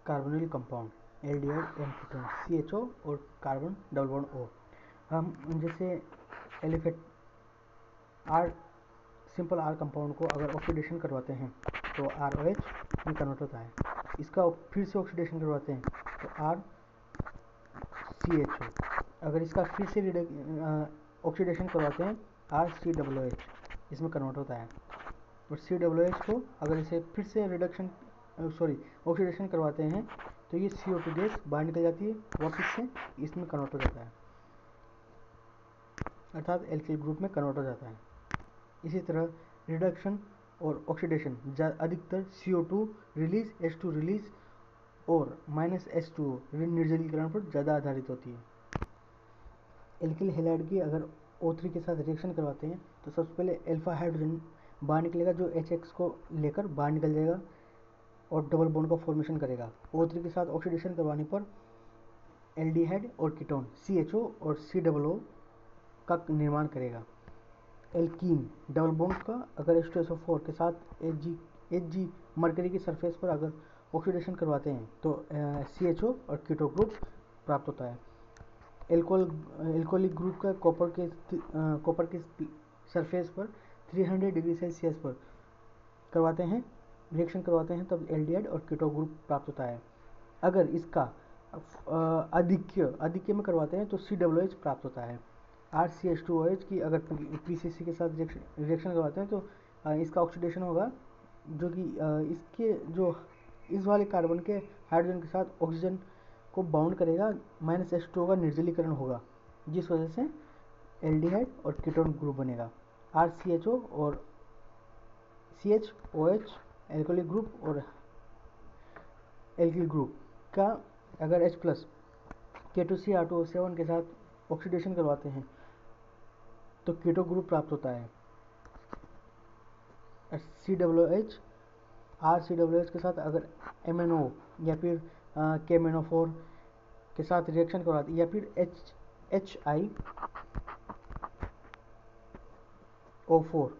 Carbonyl compound aldehyde and ketone CHO और carbon double bond O। हम जैसे एलिफेट are simple are compound को अगर ऑक्सीडेशन करवाते हैं तो ROH में कन्वर्ट होता है। इसका फिर से ऑक्सीडेशन करवाते हैं तो RCHO। अगर इसका फिर से ऑक्सीडेशन करवाते हैं RCOOH, इसमें कन्वर्ट होता है। और COOH को अगर इसे फिर से ऑक्सीडेशन करवाते हैं तो ये CO2 गैस बाहर निकल जाती है, वापस से इसमें कन्वर्ट हो जाता है, अर्थात एल्किल ग्रुप में कन्वर्ट हो जाता है। इसी तरह रिडक्शन और ऑक्सीडेशन अधिकतर CO2 रिलीज, H2 रिलीज और -H2O निर्जलीकरण पर ज़्यादा आधारित होती है। एल्किल हैलाइड की अगर O3 के साथ रिएक्शन करवाते हैं तो सबसे पहले अल्फा हाइड्रोजन बाहर निकलेगा जो HX को लेकर बाहर निकल जाएगा और डबल बॉन्ड का फॉर्मेशन करेगा। O3 के साथ ऑक्सीडेशन करवाने पर एल्डिहाइड और कीटोन CHO और COO का निर्माण करेगा। एल्कीन डबल बॉन्ड का अगर H2SO4 के साथ Hg मरकरी की सरफेस पर अगर ऑक्सीडेशन करवाते हैं तो CHO और कीटो ग्रुप प्राप्त होता है। एल्कोहलिक ग्रुप का कॉपर के सरफेस पर 300 डिग्री सेल्सियस पर करवाते हैं, रिएक्शन करवाते हैं, तब एल्डिहाइड और कीटो ग्रुप प्राप्त होता है। अगर इसका आधिक्य में करवाते हैं तो COOH प्राप्त होता है। RCH2OH की अगर PCC के साथ रिएक्शन करवाते हैं तो इसका ऑक्सीडेशन होगा, जो कि इसके जो इस वाले कार्बन के हाइड्रोजन के साथ ऑक्सीजन को बाउंड करेगा, -H2O का निर्जलीकरण होगा, जिस वजह से एल्डिहाइड और कीटोन ग्रुप बनेगा। RCHO और CHOH एल्कोहलिक ग्रुप और एल्किल ग्रुप का अगर H+ K2CR2O7 के साथ ऑक्सीडेशन करवाते हैं तो कीटो ग्रुप प्राप्त होता है। COOH RCOOH के साथ अगर MNO या फिर KMNO4 के साथ रिएक्शन करवाते हैं या फिर HiO4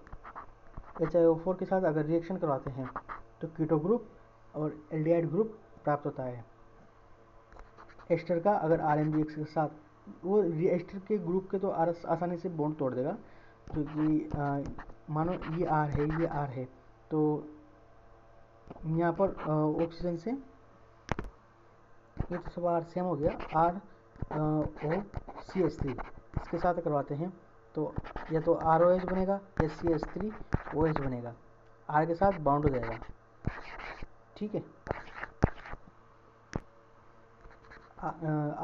के साथ अगर रिएक्शन करवाते हैं तो कीटो ग्रुप और एल्डिहाइड ग्रुप प्राप्त होता है। एस्टर का अगर RMGX के साथ, वो एस्टर के ग्रुप के तो आसानी से बॉन्ड तोड़ देगा, क्योंकि मानो ये R है तो यहाँ पर ऑक्सीजन से ये तो सब R सेम हो गया, ROCH3 इसके साथ करवाते हैं तो या तो ROH बनेगा या CH3OH बनेगा, R के साथ बाउंड हो जाएगा। ठीक है।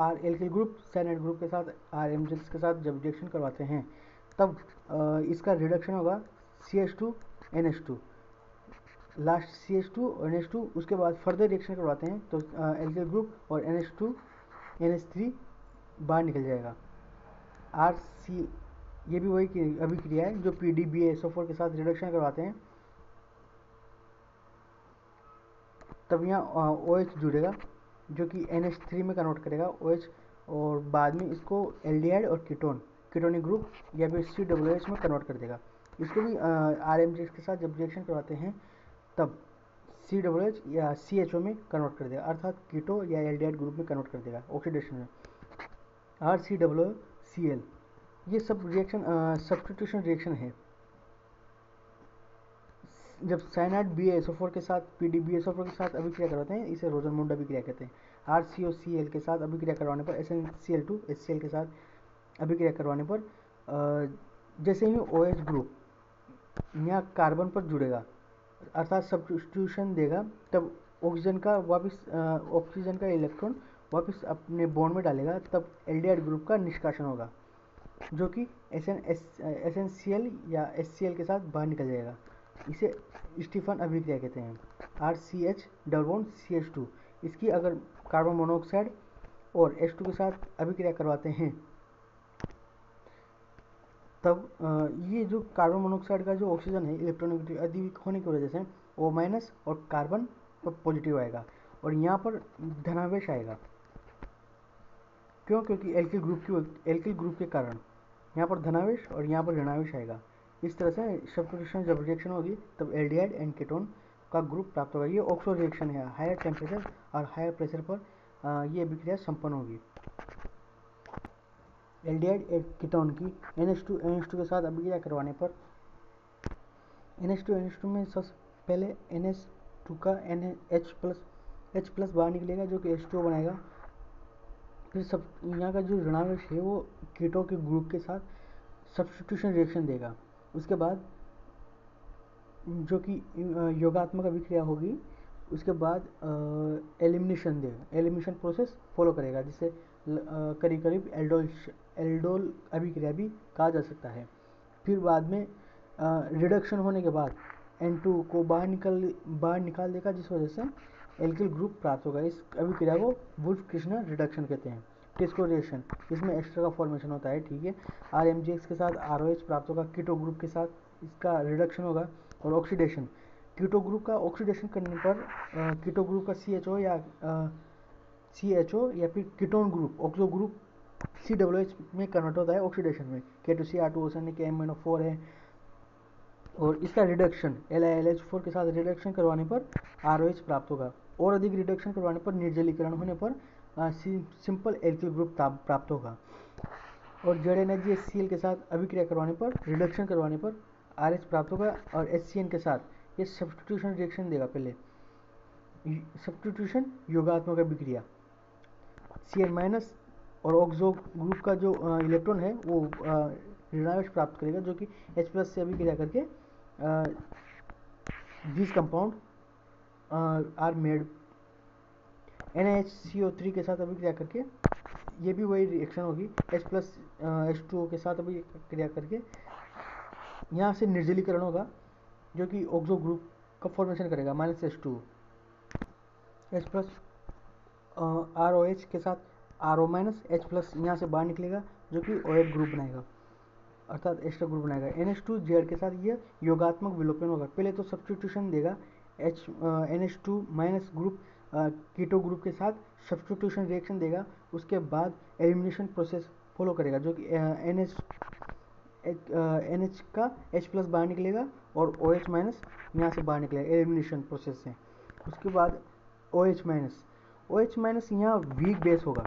R alkyl group cyanide group के साथ RMGX के साथ जब रिएक्शन करवाते हैं तब इसका रिडक्शन होगा CH2NH2, लास्ट CH2 और NH2, उसके बाद फर्दर रिएक्शन करवाते हैं तो एल्किल ग्रुप और NH3 बाहर निकल जाएगा। RC ये भी वही अभिक्रिया है जो PDBaSO4 के साथ रिडक्शन करवाते हैं, तब यहाँ OH जुड़ेगा जो कि NH3 में कन्वर्ट करेगा OH, और बाद में इसको एल्डिहाइड और कीटोनिक ग्रुप या फिर COOH में कन्वर्ट कर देगा। इसको भी RMGX के साथ जब रिएक्शन करवाते हैं तब COOH या CHO में कन्वर्ट कर देगा, अर्थात कीटो या एल्डिहाइड ग्रुप में कन्वर्ट कर देगा ऑक्सीडेशन में। RCOOCl ये सब रिएक्शन सब्स्टिट्यूशन रिएक्शन है। जब साइनाइड BaSO4 के साथ PDBaSO4 के साथ अभिक्रिया करवाते हैं इसे रोजरमुंड अभिक्रिया कहते हैं। RCOCl के साथ अभिक्रिया करवाने पर SnCl2 HCl के साथ अभिक्रिया करवाने पर जैसे ही OH ग्रुप यहाँ कार्बन पर जुड़ेगा, अर्थात सब्स्टिट्यूशन देगा, तब ऑक्सीजन का इलेक्ट्रॉन वापस अपने बॉन्ड में डालेगा, तब एल्डिहाइड ग्रुप का निष्कासन होगा जो कि SnCl या HCl के साथ बाहर निकल जाएगा। इसे स्टीफन अभिक्रिया कहते हैं। RCH डबल बॉन्ड CH2, इसकी अगर कार्बन मोनोऑक्साइड और H2 के साथ अभिक्रिया करवाते हैं तब ये जो कार्बन मोनोऑक्साइड का जो ऑक्सीजन है इलेक्ट्रॉनिक अधिक होने की वजह से O- और कार्बन पर पॉजिटिव आएगा और यहाँ पर धनावेश आएगा। क्यों? क्योंकि एल्किल ग्रुप के कारण यहाँ पर धनावेश और यहाँ पर ऋणावेश आएगा। इस तरह से सब्स्टिट्यूशन जब रिएक्शन होगी तब एल्डिहाइड एंड कीटोन का ग्रुप प्राप्त होगा। ये ऑक्सो रिएक्शन है, हायर टेम्परेचर और हायर प्रेशर पर ये अभिक्रिया संपन्न होगी। एल्डिहाइड कीटोन की NH2 के साथ अभिक्रिया करवाने पर NH2 में सबसे पहले NH2 का H+ बाहर निकलेगा जो कि H2O बनाएगा। फिर सब यहाँ का जो ऋणावेश है वो कीटो के ग्रुप के साथ सब्स्टिट्यूशन रिएक्शन देगा। उसके बाद जो कि योगात्मक अभिक्रिया होगी, उसके बाद एलिमिनेशन देगा, एलिमिनेशन प्रोसेस फॉलो करेगा, जिसे करीब करीब एल्डोल अभिक्रिया भी कहा जा सकता है। फिर बाद में रिडक्शन होने के बाद N2 को बाहर निकाल देगा, जिस वजह से एल्किल ग्रुप प्राप्त होगा। इस अभिक्रिया को वुल्फ-किर्शनर रिडक्शन कहते हैं। टिस्को रिएक्शन, इसमें एस्टर का फॉर्मेशन होता है, ठीक है। RMgX के साथ ROH प्राप्त होगा, कीटो ग्रुप के साथ इसका रिडक्शन होगा। और ऑक्सीडेशन, कीटो ग्रुप का ऑक्सीडेशन करने पर कीटो ग्रुप का CHO या फिर ketone group oxo group COOH में कन्वर्ट होता है ऑक्सीडेशन में। K2CR2 है, KMnO4 है। और इसका रिडक्शन LiLH4 के साथ रिडक्शन करवाने पर ROH प्राप्त होगा। और अधिक रिडक्शन करवाने पर निर्जलीकरण होने पर सिंपल एल्किल ग्रुप प्राप्त होगा। और ZnHCl के साथ अभिक्रिया करवाने पर, रिडक्शन करवाने पर RH प्राप्त होगा। और HCN के साथ ये सब्स्टिट्यूशन रिएक्शन देगा। पहले सब्स्टिट्यूशन योगात्मक अभिक्रिया, Cn- और ऑक्सो ग्रुप का जो इलेक्ट्रॉन है वो ऋणावेश प्राप्त करेगा, जो कि H+ से अभिक्रिया करके this compound are made. NaHCO3 के साथ अभिक्रिया करके ये भी वही रिएक्शन होगी, H+ H2O के साथ अभिक्रिया करके यहाँ से निर्जलीकरण होगा, जो कि ऑक्सो ग्रुप का फॉर्मेशन करेगा, -H2O। H+ ROH के साथ RO- H+ यहाँ से बाहर निकलेगा, जो कि OH ग्रुप बनाएगा, अर्थात एस्टर ग्रुप बनाएगा। NH2Z के साथ ये योगात्मक विलोपन होगा। पहले तो सब्स्टिट्यूशन देगा, NH2- ग्रुप कीटो ग्रुप के साथ सब्स्टिट्यूशन रिएक्शन देगा। उसके बाद एलिमिनेशन प्रोसेस फॉलो करेगा, जो कि NH का H+ बाहर निकलेगा और OH- यहाँ से बाहर निकलेगा एलिमिनेशन प्रोसेस से। उसके बाद OH- यहाँ वीक बेस होगा।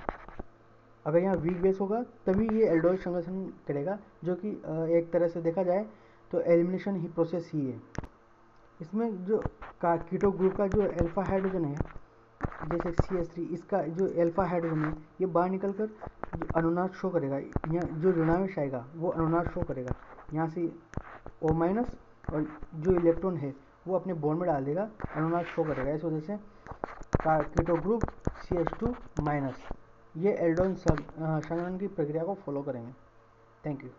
अगर यहाँ वीक बेस होगा तभी ये एल्डोल संगठन करेगा, जो कि एक तरह से देखा जाए तो एलिमिनेशन ही प्रोसेस ही है। इसमें जो कीटो ग्रुप का जो अल्फा हाइड्रोजन है, जैसे CH3, इसका जो अल्फा हाइड्रोजन है ये बाहर निकल कर अनुनाद शो करेगा। यहाँ जो ऋणावेश आएगा वो अनुनाद शो करेगा, यहाँ से O- और जो इलेक्ट्रॉन है वो अपने बॉन्ड में डाल देगा, अनुनाद शो करेगा। इस वजह से कीटो ग्रुप CH2-, ये एल्डोल संघनन की प्रक्रिया को फॉलो करेंगे। Thank you.